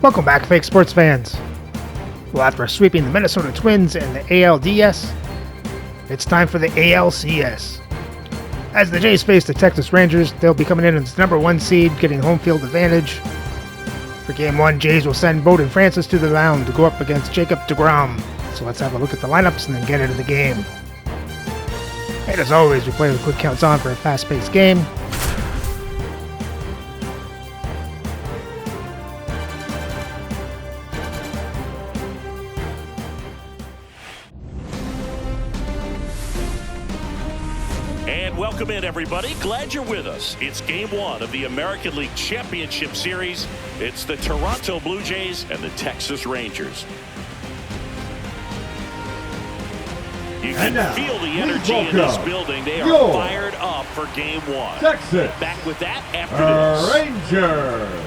Welcome back, fake sports fans. Well, after sweeping the Minnesota Twins and the ALDS, it's time for the ALCS. As the Jays face the Texas Rangers, they'll be coming in as the number 1 seed, getting home field advantage. For Game 1, Jays will send Bowden Francis to the mound to go up against Jacob deGrom. So let's have a look at the lineups and then get into the game. And as always, we play with quick counts on for a fast-paced game. Welcome in, everybody. Glad you're with us. It's Game 1 of the American League Championship Series. It's the Toronto Blue Jays and the Texas Rangers. You can feel the energy in this building. They are fired up for Game 1. Texas. Back with that after this. Rangers.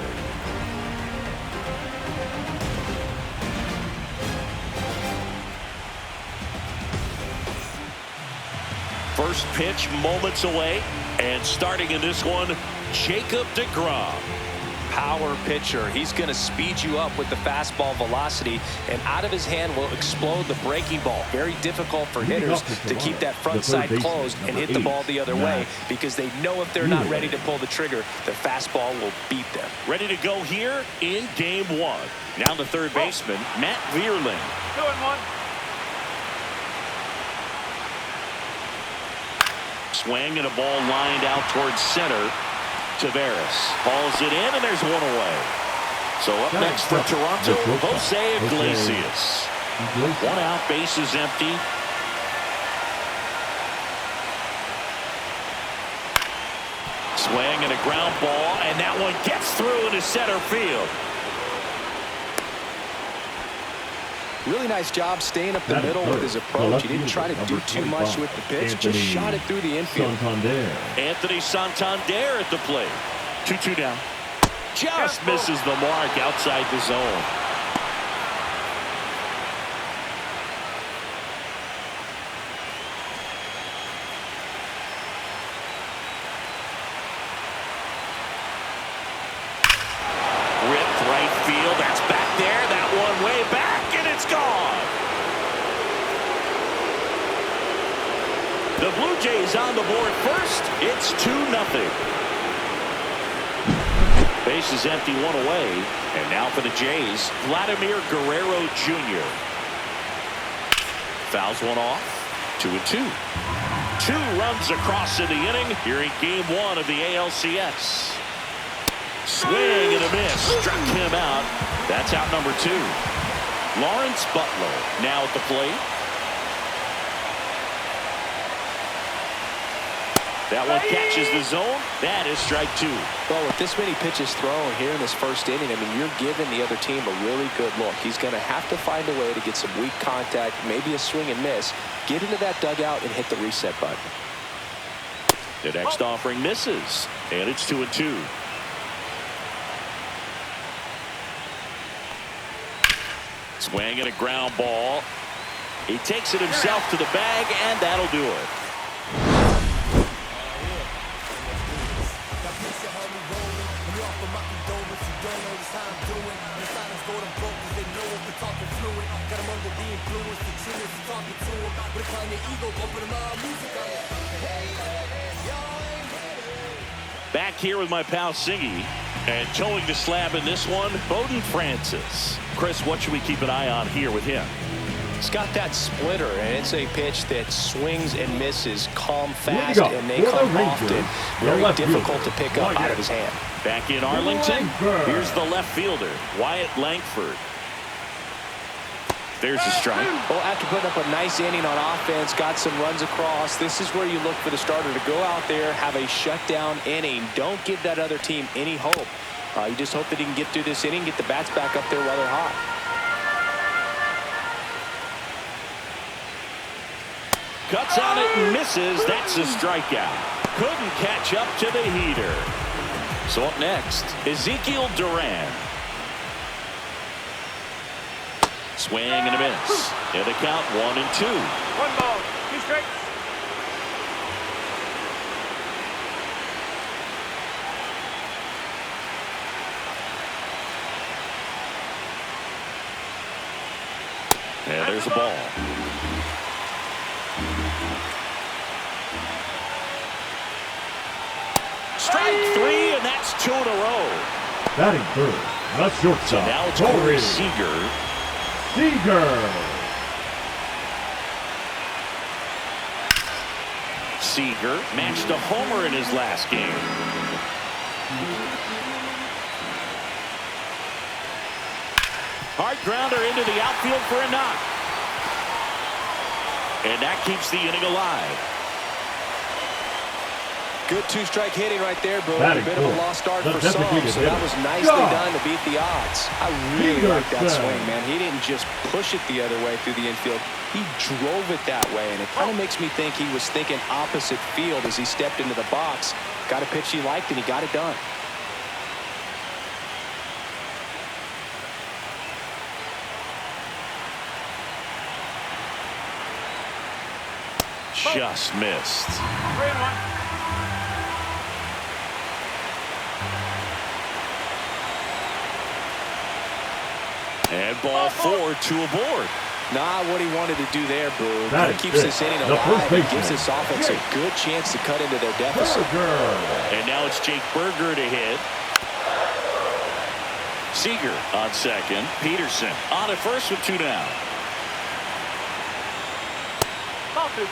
First pitch moments away, and starting in this one, Jacob deGrom. Power pitcher. He's going to speed you up with the fastball velocity, and out of his hand will explode the breaking ball. Very difficult for hitters to keep that front side closed and hit the ball the other way, because they know if they're not ready to pull the trigger, the fastball will beat them. Ready to go here in Game 1. Now the third baseman, Matt Vierling. 2-1. Swing and a ball lined out towards center. Taveras hauls it in, and there's one away. So up next for Toronto, Jose Iglesias. 1 out, bases empty. Swing and a ground ball, and that one gets through into center field. Really nice job staying up the middle with his approach. He didn't try to do too much with the pitch, just shot it through the infield. Anthony Santander at the plate. 2-2 down. Just misses the mark outside the zone. Ripped right field. That's back there. That one way back. It's gone. The Blue Jays on the board first. It's 2-0. Base is empty, 1 away. And now for the Jays, Vladimir Guerrero Jr. Fouls one off. 2-2. 2 runs across in the inning here in Game 1 of the ALCS. Swing and a miss. Struck him out. That's out number 2. Lawrence Butler now at the plate. That one catches the zone. That is strike 2. Well, with this many pitches thrown here in this first inning, I mean, you're giving the other team a really good look. He's going to have to find a way to get some weak contact, maybe a swing and miss, get into that dugout and hit the reset button. The next offering misses, and it's 2-2. Swing and a ground ball. He takes it himself to the bag, and that'll do it. Back here with my pal Singy, and towing the slab in this one, Bowden Francis. Chris, what should we keep an eye on here with him? He's got that splitter, and it's a pitch that swings and misses, come fast, and they come often. Very difficult to pick up out of his hand. Back in Arlington, here's the left fielder, Wyatt Langford. There's a strike. Well, after putting up a nice inning on offense, got some runs across, this is where you look for the starter to go out there, have a shutdown inning. Don't give that other team any hope. You just hope that he can get through this inning, get the bats back up there while they're hot. Cuts on it and misses. That's a strikeout. Couldn't catch up to the heater. So up next, Ezekiel Duran. Swing and a miss. And the count 1-2. 1 ball, 2 strikes. And there's a ball. Strike three, and that's 2 in a row. Batting third, the shortstop. So now it's Corey Seager. Seager matched a homer in his last game. Hard grounder into the outfield for a knock. And that keeps the inning alive. Good two-strike hitting right there, bro. A Batting bit of a lost start for some, so that was nicely done to beat the odds. I really like that swing, man. He didn't just push it the other way through the infield. He drove it that way, and it kind of makes me think he was thinking opposite field as he stepped into the box. Got a pitch he liked, and he got it done. Just missed. 3-1. And ball 4, 2 aboard. Not what he wanted to do there, Boo. That He keeps this inning the alive first and baseman. gives this offense a good chance to cut into their deficit. And now it's Jake Berger to hit. Seager on second. Peterson on at first with 2 down. Ball 2.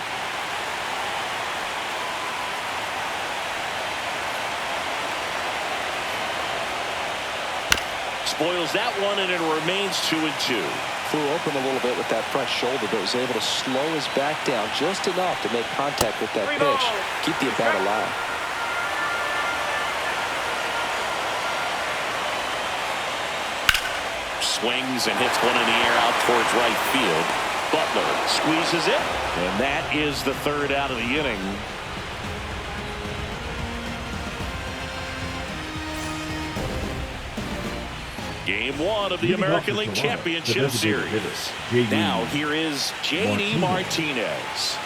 Spoils that one, and it remains 2-2. Flew open a little bit with that front shoulder, but was able to slow his back down just enough to make contact with that pitch. Keep the at-bat alive. Swings and hits one in the air out towards right field. Butler squeezes it, and that is the 3rd out of the inning. Game 1 of the American League Championship Series. Now here is J.D. Martinez.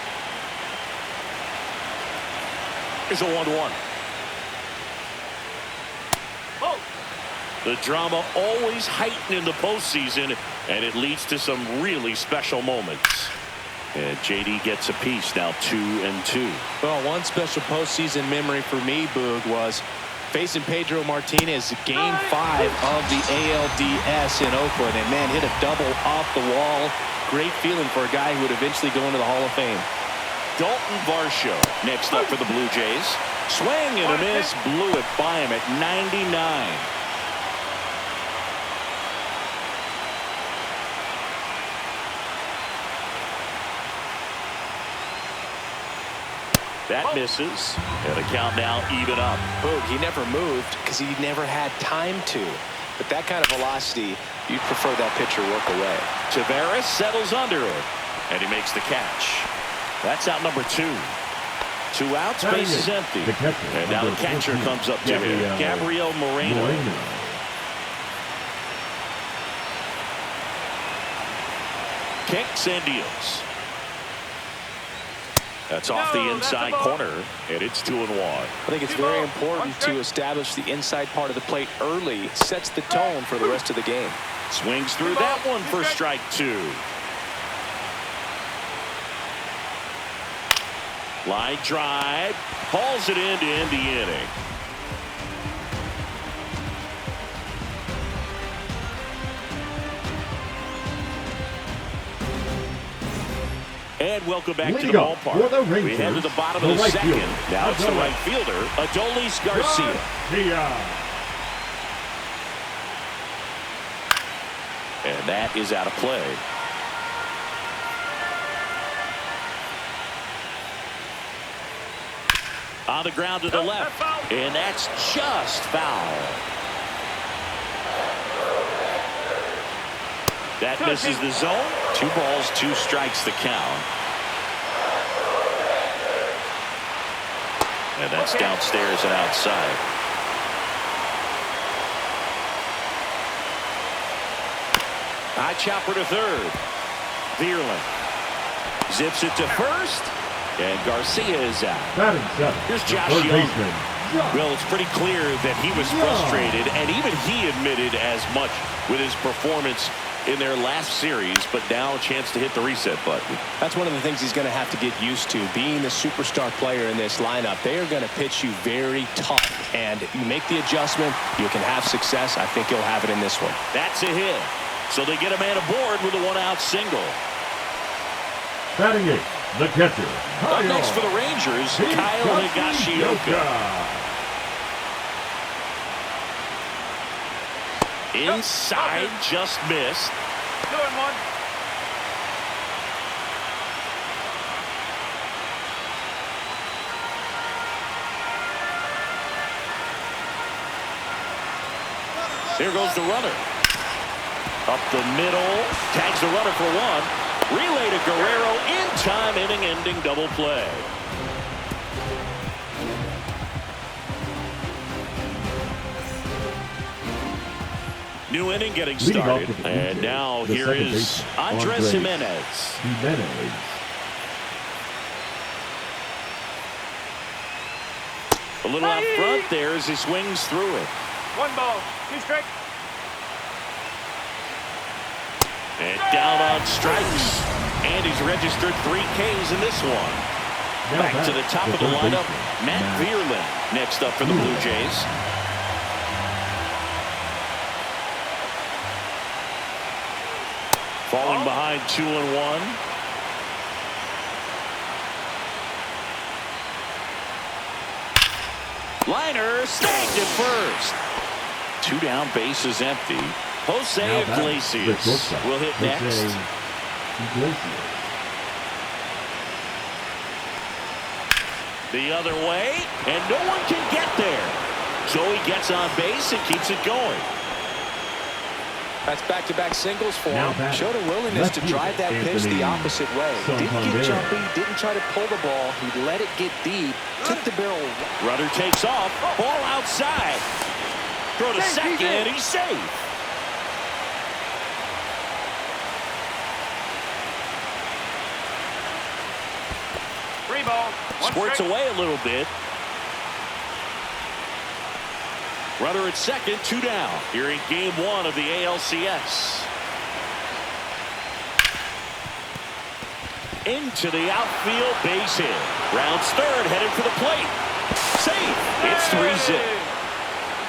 Here's a 1-1. The drama always heightened in the postseason, and it leads to some really special moments. And J.D. gets a piece, now 2-2. Well, one special postseason memory for me, Boog, was facing Pedro Martinez, Game 5 of the ALDS in Oakland. And, man, hit a double off the wall. Great feeling for a guy who would eventually go into the Hall of Fame. Dalton Varsho next up for the Blue Jays. Swing and a miss, blew it by him at 99. That misses, and a count now even up. Boog, he never moved because he never had time to. But that kind of velocity, you'd prefer that pitcher work away. Tavares settles under it, and he makes the catch. That's out number 2. 2 outs, base is empty. And now the catcher comes up to him, Gabriel Moreno. Kicks and deals. That's off the inside corner, and it's 2-1. I think it's very important to establish the inside part of the plate early. Sets the tone for the rest of the game. Swings through that one for strike 2. Line drive, hauls it in to end the inning. And welcome back to the ballpark. We head to the bottom of the second. Now it's the right fielder, Adolis Garcia. And that is out of play. On the ground to the left, and that's just foul. That misses the zone. 2 balls, 2 strikes the count. And that's downstairs and outside. High chopper to third. Vierling zips it to first, and Garcia is out. Here's Josh Young. Well, it's pretty clear that he was frustrated, and even he admitted as much with his performance in their last series, but now a chance to hit the reset button. That's one of the things he's going to have to get used to. Being the superstar player in this lineup, they are going to pitch you very tough. And you make the adjustment, you can have success. I think he'll have it in this one. That's a hit. So they get a man aboard with a one-out single. Batting eighth, the catcher. Up next for the Rangers, Kyle Higashioka. Inside, just missed. 2-1. Here goes the runner. Up the middle, tags the runner for one. Relay to Guerrero, in time, inning-ending double play. New inning getting started, and now here is Andres Jimenez. A little out front there as he swings through it. 1 ball, 2 strikes. And down on strikes. And he's registered 3 Ks in this one. Back to the top of the lineup, Matt Vierlin next up for the Blue Jays. Falling behind 2-1. Liner snagged at first. 2 down, bases empty. Jose Iglesias will hit next. The other way, and no one can get there. So he gets on base and keeps it going. That's back-to-back singles for him. Showed a willingness to drive that pitch the opposite way. Didn't get jumpy, didn't try to pull the ball. He let it get deep, took the barrel. Runner takes off, ball outside. Throw to second, he's safe. Squirts away a little bit. Runner at second, 2 down. Here in game 1 of the ALCS. Into the outfield, base hit. Rounds third, headed for the plate. Safe. It's 3-0.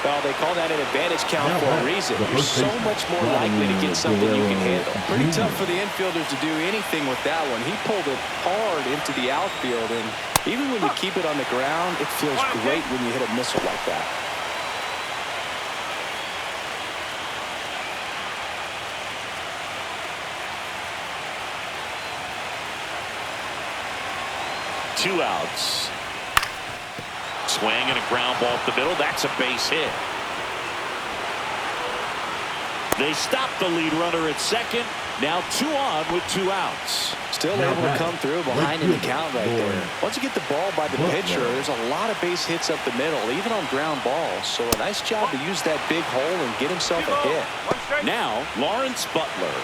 Well, they call that an advantage count for a reason. You're so much more likely to get something you can handle. Pretty tough for the infielders to do anything with that one. He pulled it hard into the outfield, and even when you keep it on the ground, it feels great when you hit a missile like that. Two outs. Swing and a ground ball up the middle. That's a base hit. They stop the lead runner at second. Now 2 on with 2 outs. Still able to come through behind in the count right there. Once you get the ball by the pitcher, there's a lot of base hits up the middle, even on ground balls. So a nice job to use that big hole and get himself a hit. Now Lawrence Butler.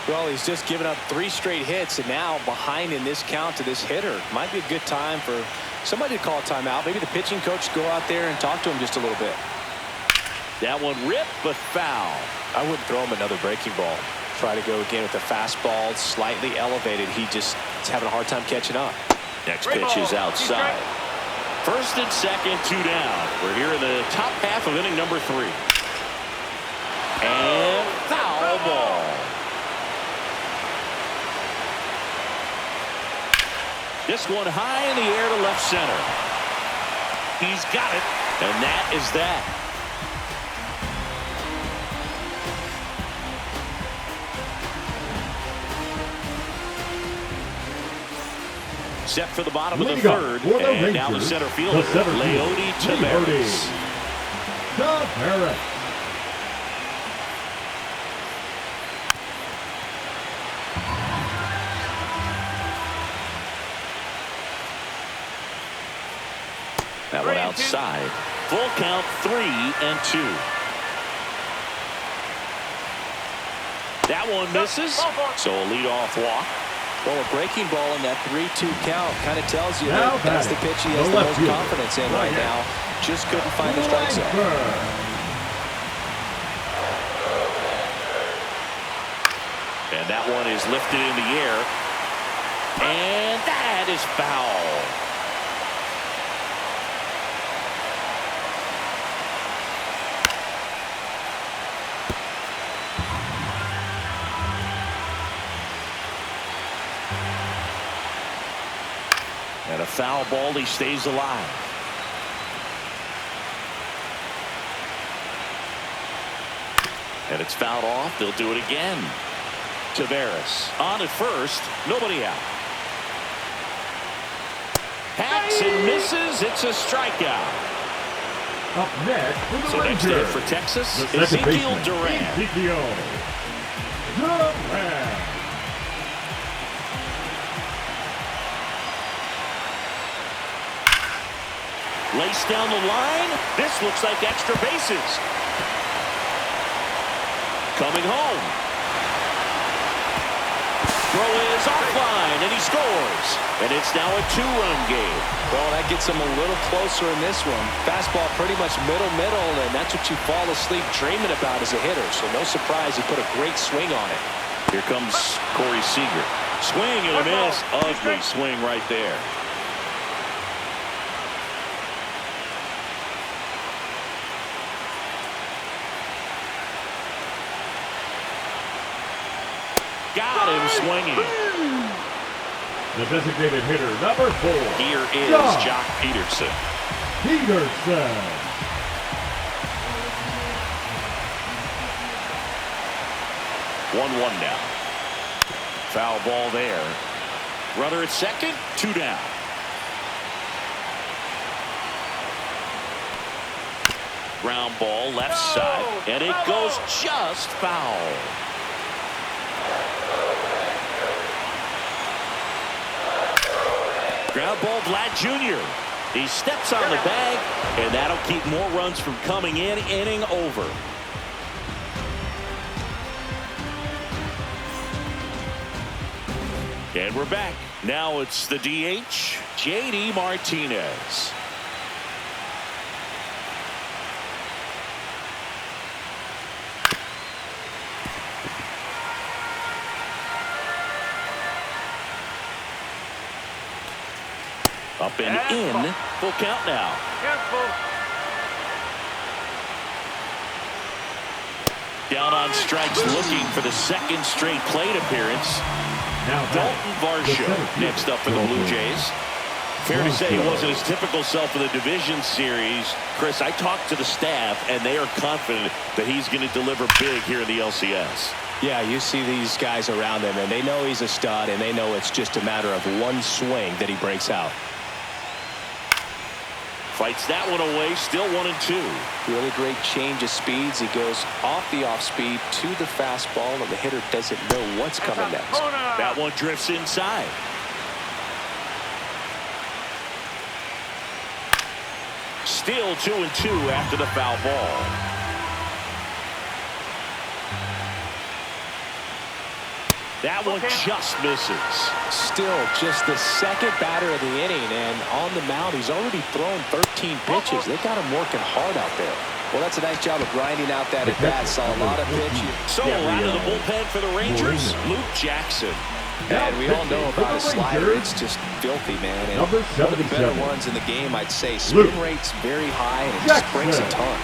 Well, he's just given up 3 straight hits, and now behind in this count to this hitter. Might be a good time for somebody to call a timeout. Maybe the pitching coach go out there and talk to him just a little bit. That one ripped, but foul. I wouldn't throw him another breaking ball. Try to go again with the fastball, slightly elevated. He just is having a hard time catching up. Next pitch is outside. First and second, 2 down. We're here in the top half of inning number 3. And foul ball. This one high in the air to left center. He's got it, and that is that. Set for the bottom of the third, and now the center fielder, Leody Taveras. That one outside. Full count, 3-2. That one misses, so a leadoff walk. Well, a breaking ball in that 3-2 count kind of tells you that that's the pitch he has the most confidence in right now. Just couldn't find the strike zone. And that one is lifted in the air. And that is foul. And a foul ball, he stays alive. And it's fouled off. They'll do it again. Tavares on at first. Nobody out. Hacks and misses. It's a strikeout. Up next for the So next Rangers, up for Texas, the second Ezekiel baseman, Duran. Ezekiel Duran. Laced down the line. This looks like extra bases. Coming home. Throw is offline, and he scores. And it's now a two-run game. Well, that gets him a little closer in this one. Fastball pretty much middle, and that's what you fall asleep dreaming about as a hitter. So no surprise he put a great swing on it. Here comes Corey Seager. Swing and a miss. Ugly swing right there. Got him swinging. The designated hitter, number 4. Here is Jock Peterson. Peterson. 1-1 now. Foul ball there. Runner at second, 2 down. Ground ball left side, and it goes just foul. Ground ball, Vlad Jr. He steps on the bag, and that'll keep more runs from coming in. Inning over. And we're back. Now it's the DH, J.D. Martinez. Up and in. Full count now. Careful. Down on strikes, looking for the second straight plate appearance. Now Dalton Varsho next up for the Blue Jays. Fair to say he wasn't his typical self in the division series. Chris, I talked to the staff, and they are confident that he's going to deliver big here in the LCS. Yeah, you see these guys around him, and they know he's a stud, and they know it's just a matter of one swing that he breaks out. Fights that one away, still 1-2. Really great change of speeds. He goes off the off speed to the fastball, and the hitter doesn't know what's coming next. That one drifts inside. Still 2-2 after the foul ball. That one just misses. Still just the second batter of the inning, and on the mound, he's already thrown 13 pitches. They got him working hard out there. Well, that's a nice job of grinding out that at-bat. Saw a lot of pitches. So out of the bullpen for the Rangers, Luke Jackson. And we all know about his slider. It's just filthy, man. And one of the better ones in the game, I'd say. Spin rate's very high, and it just breaks a ton.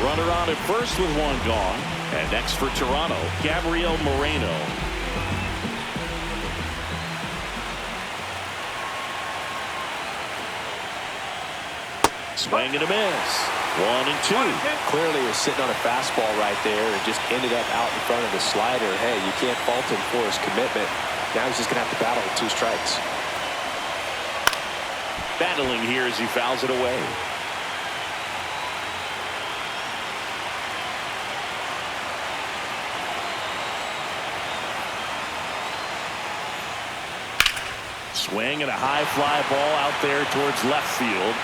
Runner on at first with one gone. And next for Toronto, Gabriel Moreno. Swing and a miss. 1-2. Clearly he was sitting on a fastball right there and just ended up out in front of the slider. Hey, you can't fault him for his commitment. Now he's just going to have to battle with 2 strikes. Battling here as he fouls it away. Swing and a high fly ball out there towards left field.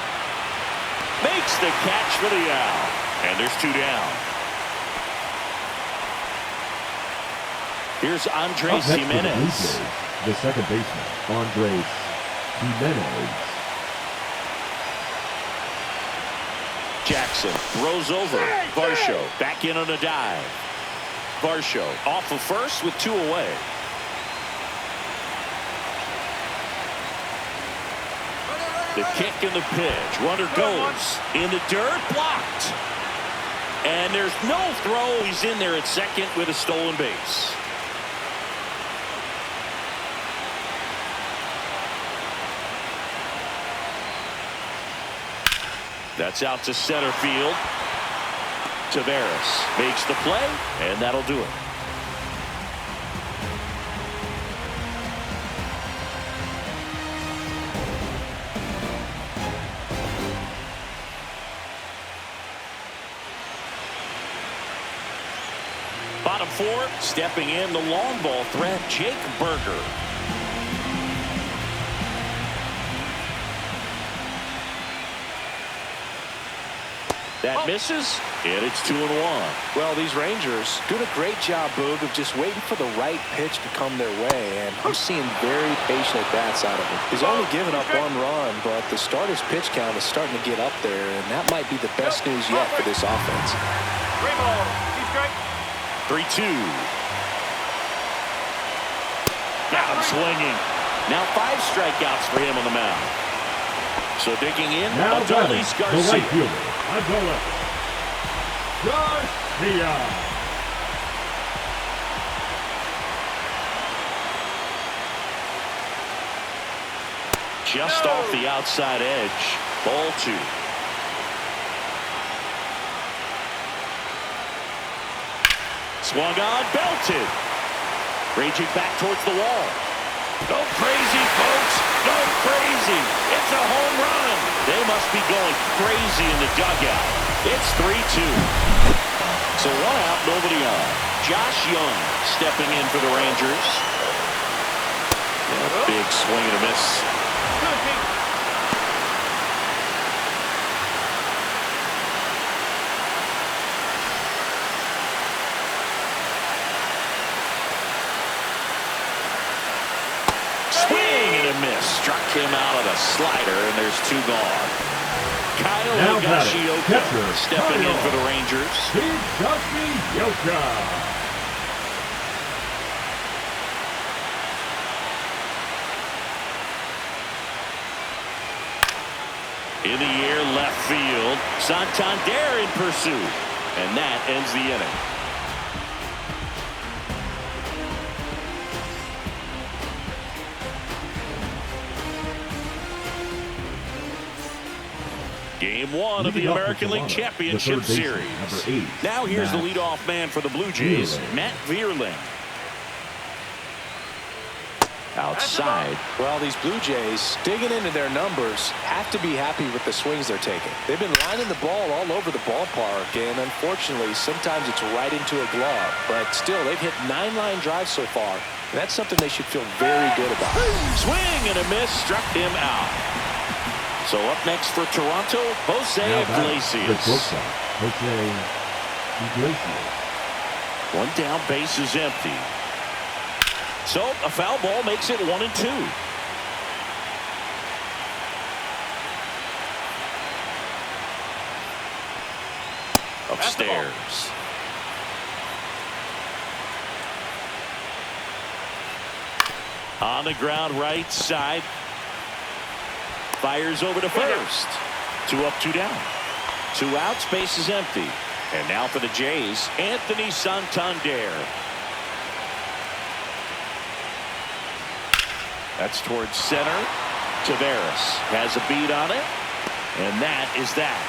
Makes the catch for the out. And there's 2 down. Here's Andres Jimenez. The second baseman, Andres Jimenez. Jackson Jackson throws over. Varsho back in on a dive. Varsho off of first with 2 away. The kick and the pitch. Runner goes in the dirt, blocked. And there's no throw. He's in there at second with a stolen base. That's out to center field. Taveras makes the play, and that'll do it. Bottom 4, stepping in the long ball threat, Jake Berger. That misses, and it's 2-1. Well, these Rangers doing a great job, Boog, of just waiting for the right pitch to come their way, and I'm seeing very patient at-bats out of him. He's only given up 1 run, but the starter's pitch count is starting to get up there, and that might be the best news yet for this offense. 3-2. Got him swinging. Now 5 strikeouts for him on the mound. So digging in, Adolis Garcia. Garcia. Just off the outside edge. Ball 2. Swung on, belted. Raging back towards the wall. Go crazy, folks. Go crazy. It's a home run. They must be going crazy in the dugout. It's 3-2. So 1 out, nobody on. Josh Young stepping in for the Rangers. And a big swing and a miss. Struck him out of the slider, and there's 2 gone. Kyle Higashioka stepping in for the Rangers. Higashioka. In the air, left field. Santander in pursuit, and that ends the inning. Game 1 of the American League Championship Series. Now here's the leadoff man for the Blue Jays, Matt Vierling. Outside. Well, these Blue Jays, digging into their numbers, have to be happy with the swings they're taking. They've been lining the ball all over the ballpark, and unfortunately, sometimes it's right into a glove. But still, they've hit 9 line drives so far. And that's something they should feel very good about. Swing and a miss, struck him out. So up next for Toronto, Jose Iglesias. 1 down, base is empty. So a foul ball makes it 1-2. Upstairs. On the ground, right side. Fires over to first. 2 up, 2 down. 2 outs, base is empty. And now for the Jays, Anthony Santander. That's towards center. Taveras has a beat on it. And that is that.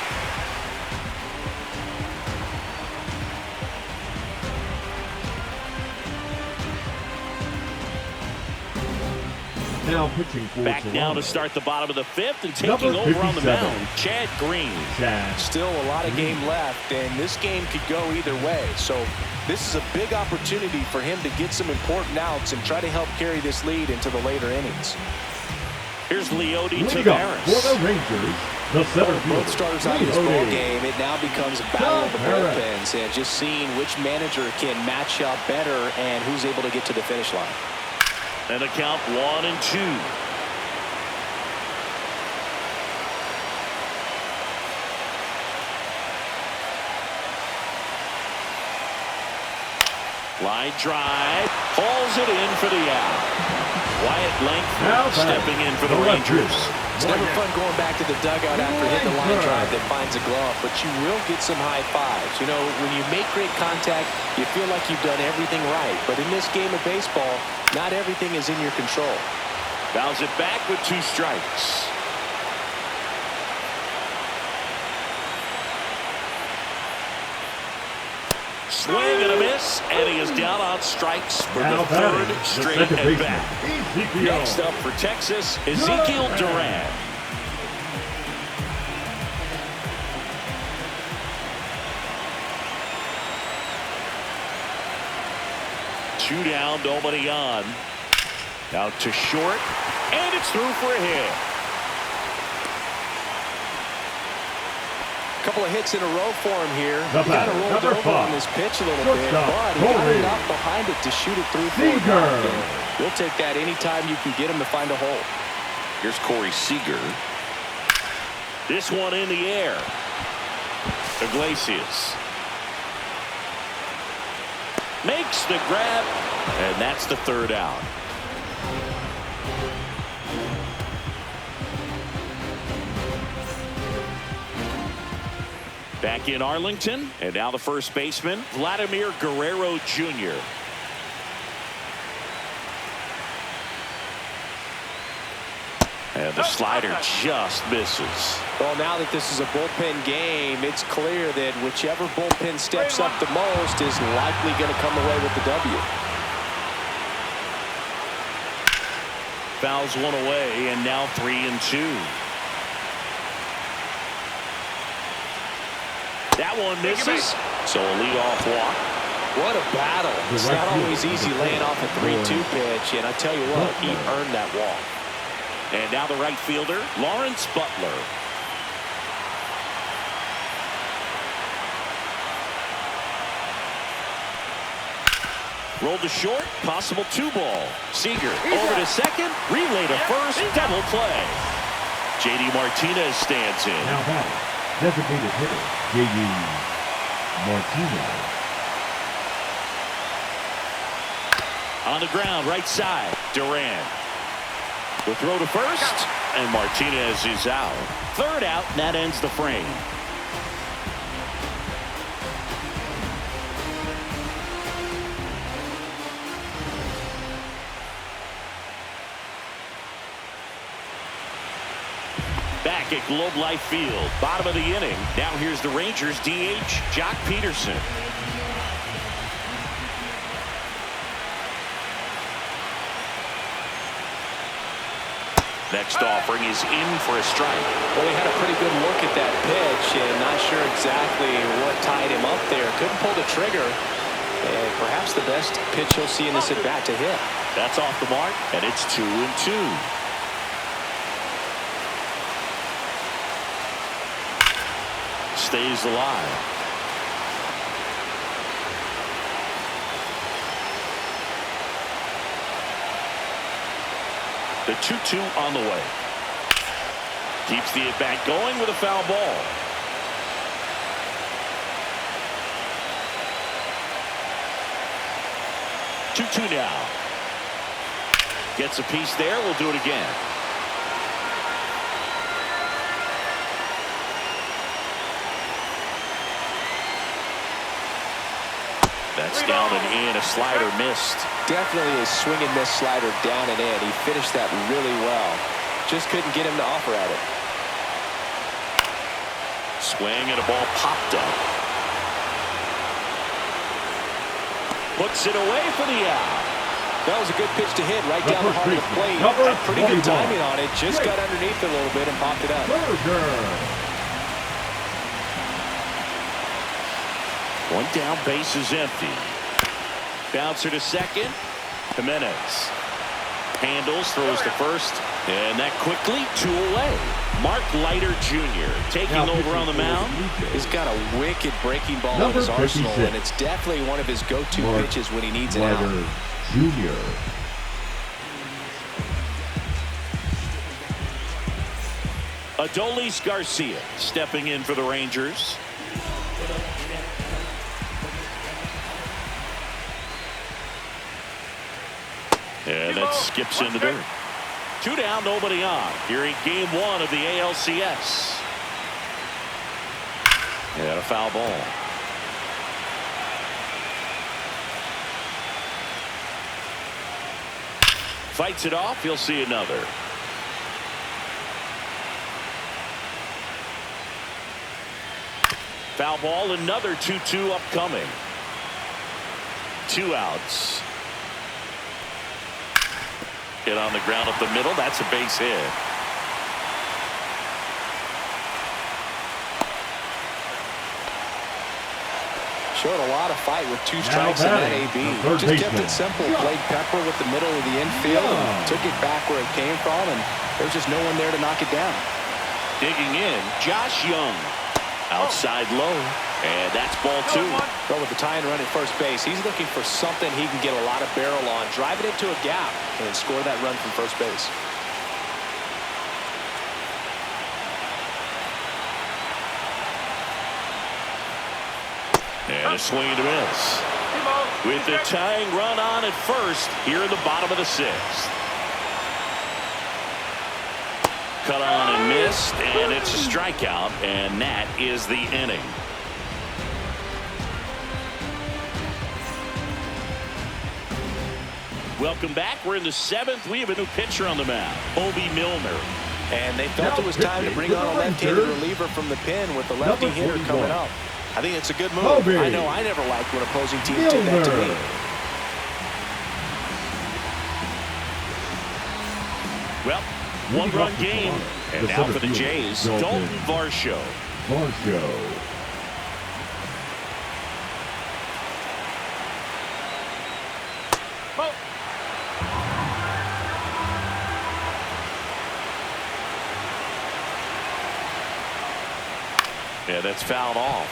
Now pitching for Back Toronto. now to start the bottom of the 5th and taking over on the mound, Chad Green. Still a lot of game left, and this game could go either way. So this is a big opportunity for him to get some important outs and try to help carry this lead into the later innings. Here's Leody Taveras. For the Rangers, the center fielder. Both starters out of this ball game, it now becomes a battle of the bullpens, and just seeing which manager can match up better and who's able to get to the finish line. And the count 1-2. Line drive. Hauls it in for the out. Wyatt Langford stepping in for the Rangers. It's never fun going back to the dugout after hitting the line drive that finds a glove, but you will get some high fives. You know, when you make great contact, you feel like you've done everything right. But in this game of baseball, not everything is in your control. Fouls it back with 2 strikes. Swing and a miss, and he is down on strikes for the 3rd straight at bat. Next up for Texas, Ezekiel Duran. Two down, nobody on. Out to short, and it's through for a hit. Couple of hits in a row for him here. He kind of rolled over on this pitch a little bit, but he got enough behind it to shoot it through for a walk. You'll take that anytime you can get him to find a hole. Here's Corey Seager. This one in the air. Iglesias makes the grab, and that's the 3rd out. Back in Arlington, and now the first baseman, Vladimir Guerrero Jr. And the slider just misses. Well, now that this is a bullpen game, it's clear that whichever bullpen steps up the most is likely going to come away with the W. Fouls one away, and now 3-2. That one misses, so a leadoff walk. What a battle. It's not always easy laying off a 3-2 pitch, and I tell you what, he earned that walk. And now the right fielder, Lawrence Butler. Rolled to short, possible 2-ball. Seager over to second, relay to first, double play. J.D. Martinez stands in. Now batting, designated hitter, J.D. Martinez. On the ground, right side, Duran. The throw to first, and Martinez is out. 3rd out, and that ends the frame. Back at Globe Life Field, bottom of the inning. Now here's the Rangers DH, Jock Peterson. Next offering is in for a strike. Well, he had a pretty good look at that pitch and not sure exactly what tied him up there. Couldn't pull the trigger. And perhaps the best pitch he'll see in this at-bat to hit. That's off the mark, and it's 2-2. Stays alive. The 2-2 on the way. Keeps the at-bat going with a foul ball. Two now. Gets a piece there. We'll do it again. That's down and in. A slider missed. Definitely a swing and miss slider down and in. He finished that really well. Just couldn't get him to offer at it. Swing and a ball popped up. Puts it away for the out. That was a good pitch to hit right down the heart of the plate. Had pretty good timing on it. Just got underneath it a little bit and popped it up. One down, base is empty. Bouncer to second. Jimenez handles, throws to first, and that quickly 2 away. Mark Leiter Jr. taking over on the mound. He's got a wicked breaking ball in his arsenal, and it's definitely one of his go-to pitches when he needs it out. Jr. Adolis Garcia stepping in for the Rangers. And that skips in the dirt. 2 down, nobody on. Here in game 1 of the ALCS. And a foul ball. Fights it off. He'll see another. Foul ball. Another 2-2 upcoming. 2 outs. Hit on the ground up the middle. That's a base hit. Showed a lot of fight with 2 strikes in that AB. Just kept it simple. Played pepper with the middle of the infield and took it back where it came from, and there's just no one there to knock it down. Digging in, Josh Young. Outside low, and that's ball 2. But with the tying run at first base, he's looking for something he can get a lot of barrel on, drive it into a gap, and score that run from first base. And a swing and a miss. With the tying run on at first, here in the bottom of the 6th. Cut on and missed, and it's a strikeout, and that is the inning. Welcome back. We're in the 7th. We have a new pitcher on the mound, Obi Milner. And they felt it was time to bring on a left-handed reliever from the pen with the lefty hitter coming up. I think it's a good move. I know I never liked when opposing teams did that to me. Well, 1-run game. And now for the Jays, Dalton Varsho. Yeah, that's fouled off.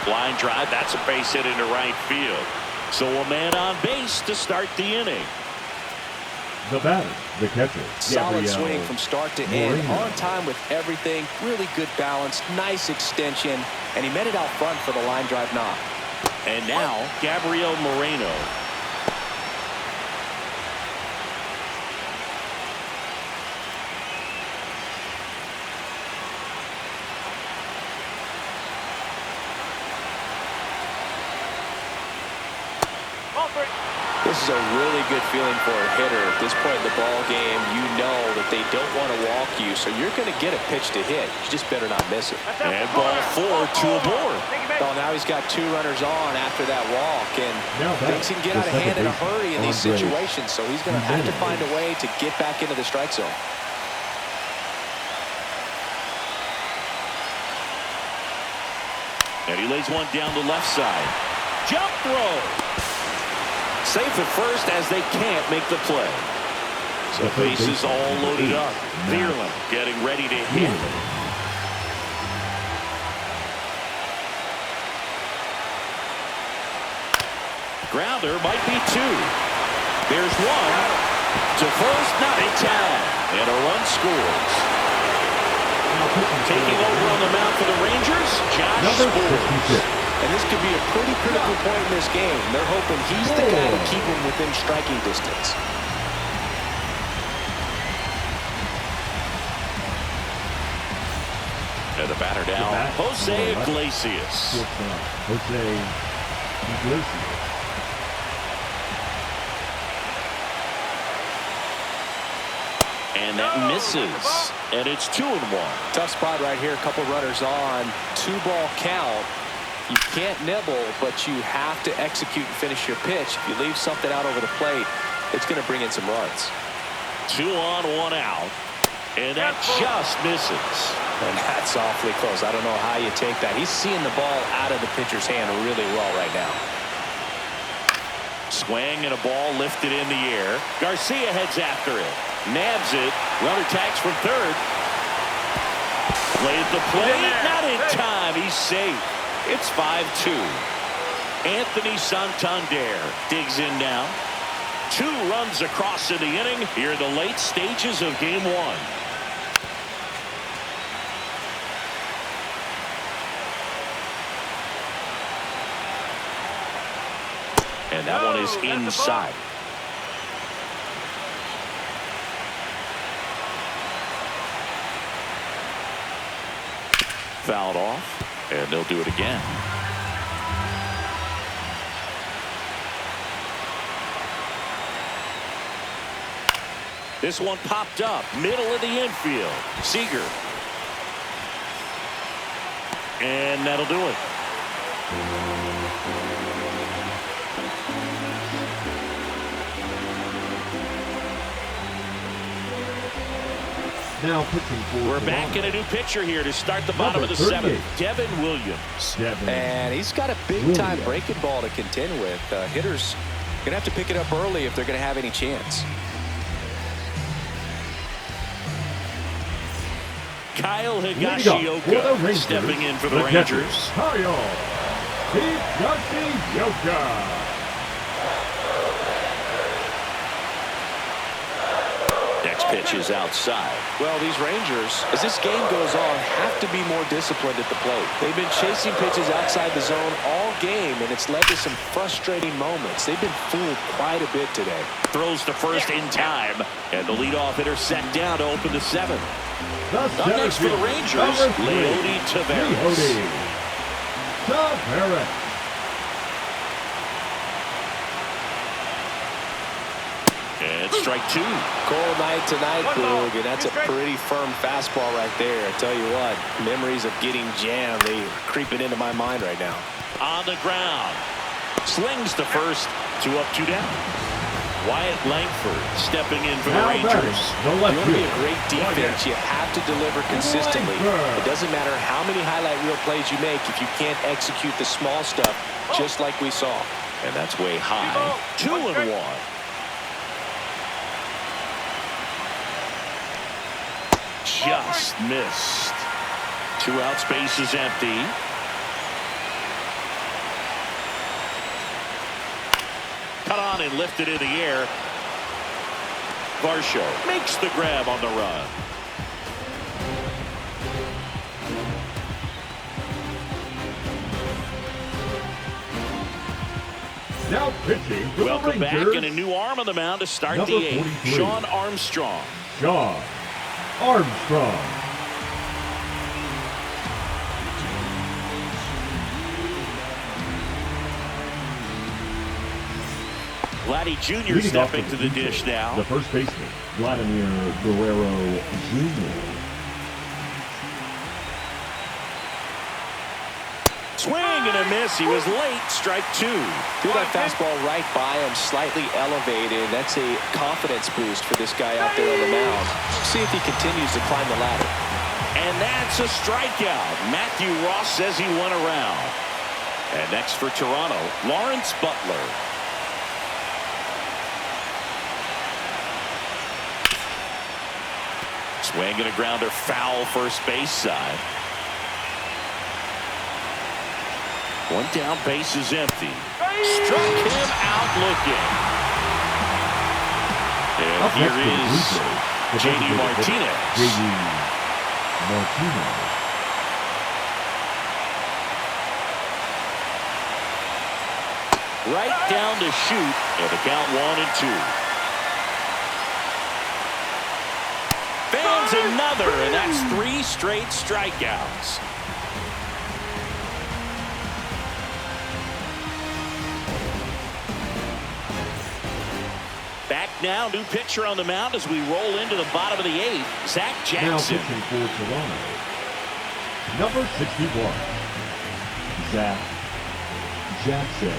Line drive, that's a base hit into right field. So a man on base to start the inning. The batter, the catcher. Solid swing from start to end. On time with everything. Really good balance. Nice extension. And he met it out front for the line drive knock. And now, Gabriel Moreno. This is a really good feeling for a hitter. At this point in the ball game, you know that they don't want to walk you, so you're going to get a pitch to hit. You just better not miss it. And ball 4, 2 aboard. Well, now he's got 2 runners on after that walk, and things can get out of hand in a hurry in these situations, so he's going to have to find a way to get back into the strike zone. And he lays one down the left side. Jump throw. Safe at first as they can't make the play. So bases all loaded up. Vierling getting ready to hit. Grounder might be 2. There's 1. To first, not in time. And a run scores. Taking over on the mound for the Rangers, Josh Sborz. And this could be a pretty critical point in this game. They're hoping he's the guy to keep him within striking distance. And the batter down, Jose Iglesias. And that misses. And it's 2-1. Tough spot right here. A couple runners on. 2-ball count. You can't nibble, but you have to execute and finish your pitch. If you leave something out over the plate, it's going to bring in some runs. 2 on, 1 out. And that just misses. And that's awfully close. I don't know how you take that. He's seeing the ball out of the pitcher's hand really well right now. Swing and a ball lifted in the air. Garcia heads after it. Nabs it. Runner tags from third. Played the play. Not in time. He's safe. It's 5-2. Anthony Santander digs in now. 2 runs across in the inning here in the late stages of game 1. And that one is inside. Fouled off, and they'll do it again. This one popped up, middle of the infield. Seager. And that'll do it. Now pitching for We're back in a new pitcher here to start the bottom of the seventh. Devin Williams. And he's got a big-time breaking ball to contend with. Hitters going to have to pick it up early if they're going to have any chance. Kyle Higashioka stepping in for the Rangers. Kyle Higashioka. Next pitch is outside. Well, these Rangers, as this game goes on, have to be more disciplined at the plate. They've been chasing pitches outside the zone all game, and it's led to some frustrating moments. They've been fooled quite a bit today. Throws to first in time, and the leadoff hitter set down to open the seventh. Up next for the Rangers, Leody Taveras. And strike two. Cold night tonight, Boog, and that's a pretty firm fastball right there. I tell you what, memories of getting jammed, they are creeping into my mind right now. On the ground. Slings to first, 2 up, 2 down. Wyatt Langford stepping in for the Rangers. If you want to be a great defense, you have to deliver consistently. It doesn't matter how many highlight reel plays you make if you can't execute the small stuff, just like we saw. And that's way high. 2-1. Just missed. 2 outs, base is empty. Cut on and lifted in the air. Varsho makes the grab on the run. Now pitching for Welcome the Rangers. back, and a new arm on the mound to start Number the 8th. 43. Shawn Armstrong. Shawn Armstrong. Vladdy Jr. stepping to the dish now. The first baseman, Vladimir Guerrero Jr. Swing and a miss. He was late. Strike 2. Threw that fastball right by him, slightly elevated. That's a confidence boost for this guy out there on the mound. See if he continues to climb the ladder. And that's a strikeout. Matthew Ross says he went around. And next for Toronto, Lawrence Butler. Swing and a grounder foul first base side. 1 down, base is empty. Struck him out looking. And here is J.D. Martinez. J.D. Martinez. Right down to shoot, and the count 1-2. Fans another, and that's 3 straight strikeouts. Back now, new pitcher on the mound as we roll into the bottom of the 8th. Zach Jackson. Now pitching for Toronto, number 61, Zach Jackson.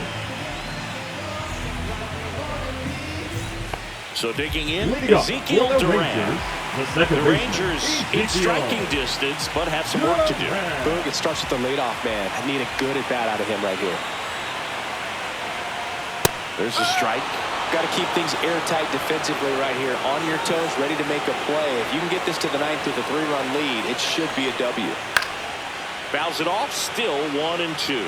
So digging in, Leading up Ezekiel for the Duran. Rangers, the second The baseman, Rangers in Ezekiel striking distance, but have some work to do. Boog, it starts with the leadoff man. I need a good at-bat out of him right here. There's a strike. Got to keep things airtight defensively right here. On your toes, ready to make a play. If you can get this to the 9th with a 3-run lead, it should be a W. Fouls it off, still 1-2.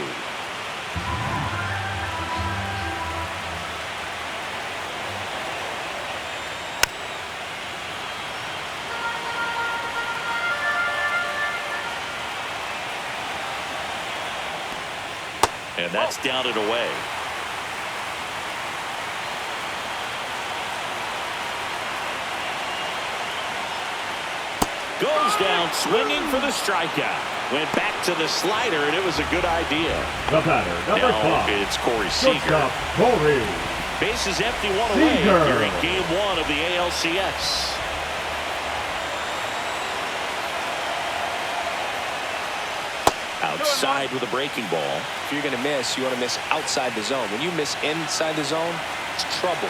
And that's down and away. Goes down swinging for the strikeout. Went back to the slider, and it was a good idea. The batter, number Now 5. it's Corey Seager. Shortstop, Corey. Bases empty, one away Seager. here in Game 1 of the ALCS. Outside with a breaking ball. If you're going to miss, you want to miss outside the zone. When you miss inside the zone, it's trouble.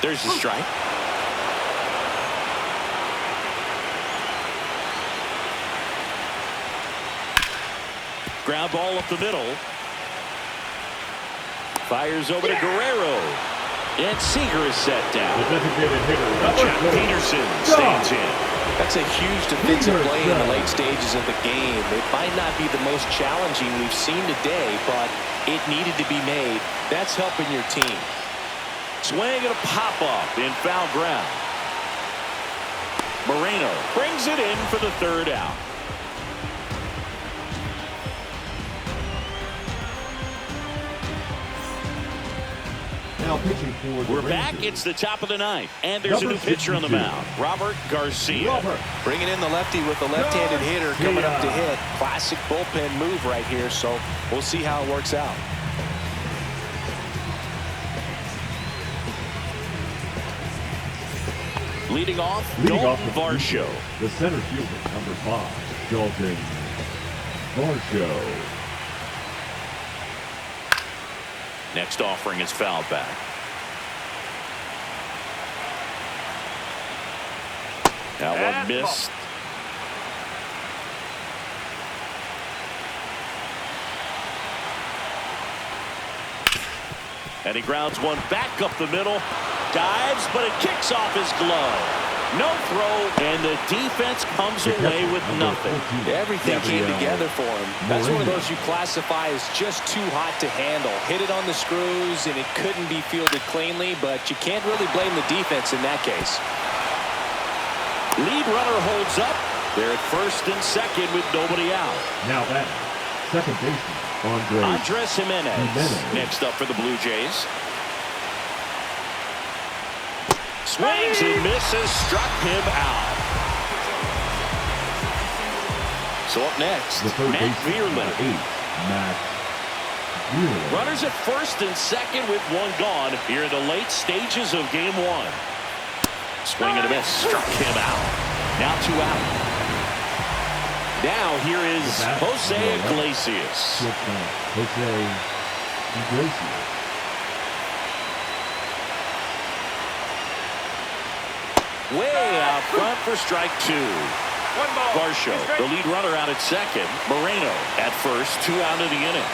There's the strike. Ground ball up the middle. Fires over to Guerrero. And Seager is set down. The designated hitter, number Jack 4. Peterson stands in. That's a huge defensive play in the late stages of the game. It might not be the most challenging we've seen today, but it needed to be made. That's helping your team. Swing and a pop-up in foul ground. Moreno brings it in for the 3rd out. Now pitching for the We're back. Rangers. It's the top of the 9th. And there's a Number new pitcher on the 52. mound, Robert Garcia. Robert. Bringing in the lefty with the left-handed hitter coming up to hit. Classic bullpen move right here, so we'll see how it works out. Leading off, Leading Dalton off the Varsho. The center fielder, number 5, Dalton Varsho. Next offering is fouled back. That one And missed. And he grounds one back up the middle. Dives, but it kicks off his glove. No throw, and the defense comes away with nothing. Everything came together for him. That's one of those you classify as just too hot to handle. Hit it on the screws, and it couldn't be fielded cleanly, but you can't really blame the defense in that case. Lead runner holds up. They're at 1st and 2nd with nobody out. Now that second baseman, Andres Jimenez next up for the Blue Jays. Swings and misses, struck him out. So up next, Matt Vierling. 8, Matt Vierling. Runners at 1st and 2nd with one gone here in the late stages of Game 1. Swing and a miss, struck him out. Now 2 out. Now here is Jose Iglesias. Jose Iglesias. Way out front for strike 2. 1 ball. Varsho, the lead runner out at 2nd. Moreno at 1st, 2 out of the inning.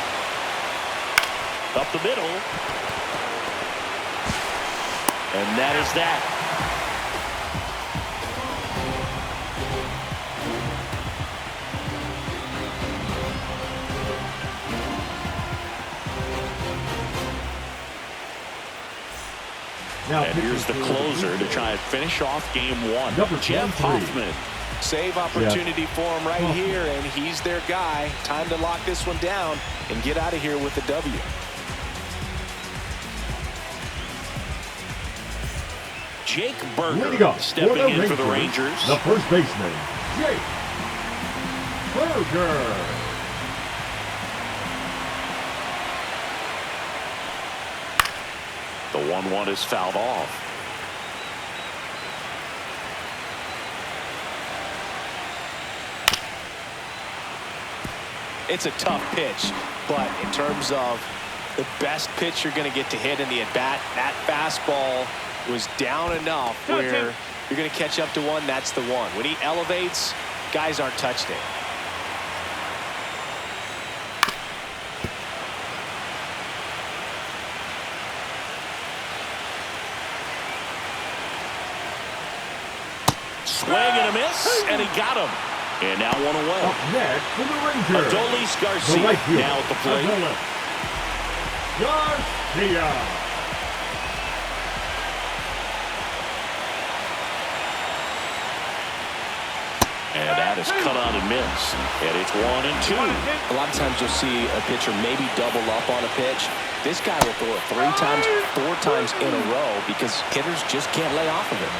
Up the middle. And that is that. Now And here's the closer to try and finish off Game 1. Number Jeff 23. Hoffman. Save opportunity for him right here, and he's their guy. Time to lock this one down and get out of here with the W. Jake Leading Berger up stepping in for the Rangers. The first baseman, Jake Berger. The 1-1 is fouled off. It's a tough pitch, but in terms of the best pitch you're going to get to hit in the at-bat, that fastball was down enough where you're going to catch up to one. That's the one. When he elevates, guys aren't touching it. Swing and a miss, and he got him. And now 1 away. Up next for the Rangers, Adolis the Garcia right fielder, now at the plate. Adolis Garcia. And that is cut on and missed. And it's 1 and 2. A lot of times you'll see a pitcher maybe double up on a pitch. This guy will throw it 3 times, 4 times in a row because hitters just can't lay off of it.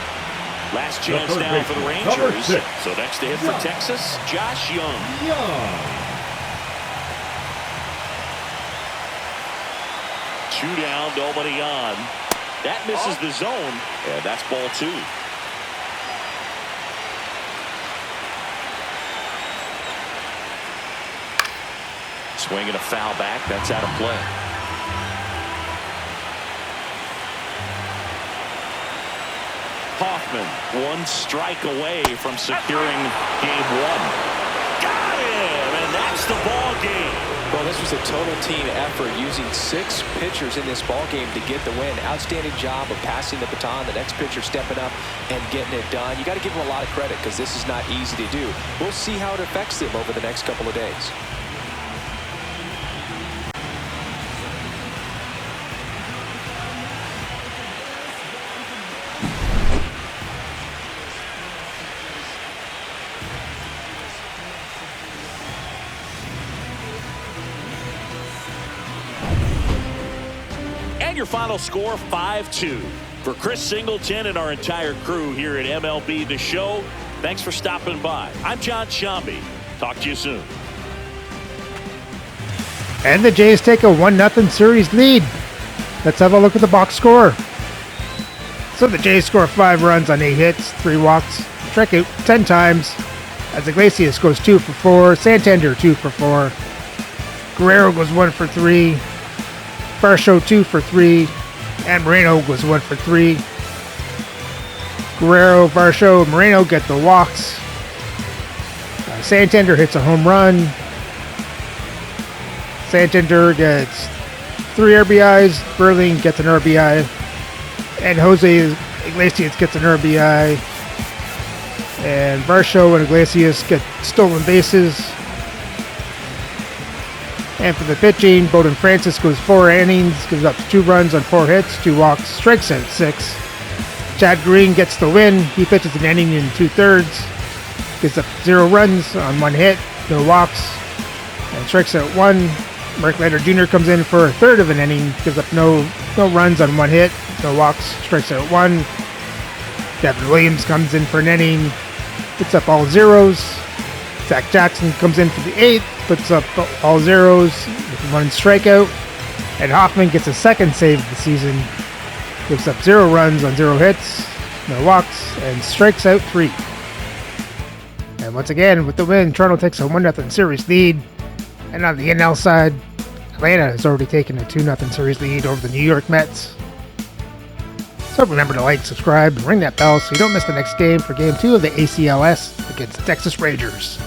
Last chance now for the Rangers. So next to hit for Texas, Josh Young. Two down, nobody on. That misses the zone, and that's ball 2. Swinging a foul back. That's out of play. Hoffman, one strike away from securing game 1. Got him, and that's the ball game. Well, this was a total team effort, using 6 pitchers in this ball game to get the win. Outstanding job of passing the baton, the next pitcher stepping up and getting it done. You got to give them a lot of credit because this is not easy to do. We'll see how it affects them over the next couple of days. Your final score, 5-2. For Chris Singleton and our entire crew here at MLB The Show, thanks for stopping by. I'm John Shambi. Talk to you soon. And the Jays take a 1-0 series lead. Let's have a look at the box score. So the Jays score 5 runs on 8 hits, 3 walks, strike out 10 times. As Iglesias goes 2 for 4, Santander 2 for 4, Guerrero goes 1 for 3, Varsho 2 for 3, and Moreno goes 1 for 3. Guerrero, Varsho, Moreno get the walks. Santander hits a home run. Santander gets 3 RBIs. Burling gets an RBI. And Jose Iglesias gets an RBI. And Varsho and Iglesias get stolen bases. And for the pitching, Bowden Francis goes 4 innings, gives up 2 runs on 4 hits, 2 walks, strikes out 6. Chad Green gets the win. He pitches an inning in 2/3, gives up 0 runs on 1 hit, no walks, and strikes out 1. Mark Leonard Jr. comes in for a third of an inning, gives up no runs on 1 hit, no walks, strikes out 1. Devin Williams comes in for an inning, puts up all zeros. Zach Jackson comes in for the 8th, puts up all zeros with 1 strikeout. And Hoffman gets a second save of the season, gives up 0 runs on 0 hits, no walks, and strikes out 3. And once again, with the win, Toronto takes a 1-0 series lead. And on the NL side, Atlanta has already taken a 2-0 series lead over the New York Mets. So remember to like, subscribe, and ring that bell so you don't miss the next game for Game 2 of the ALCS against the Texas Rangers.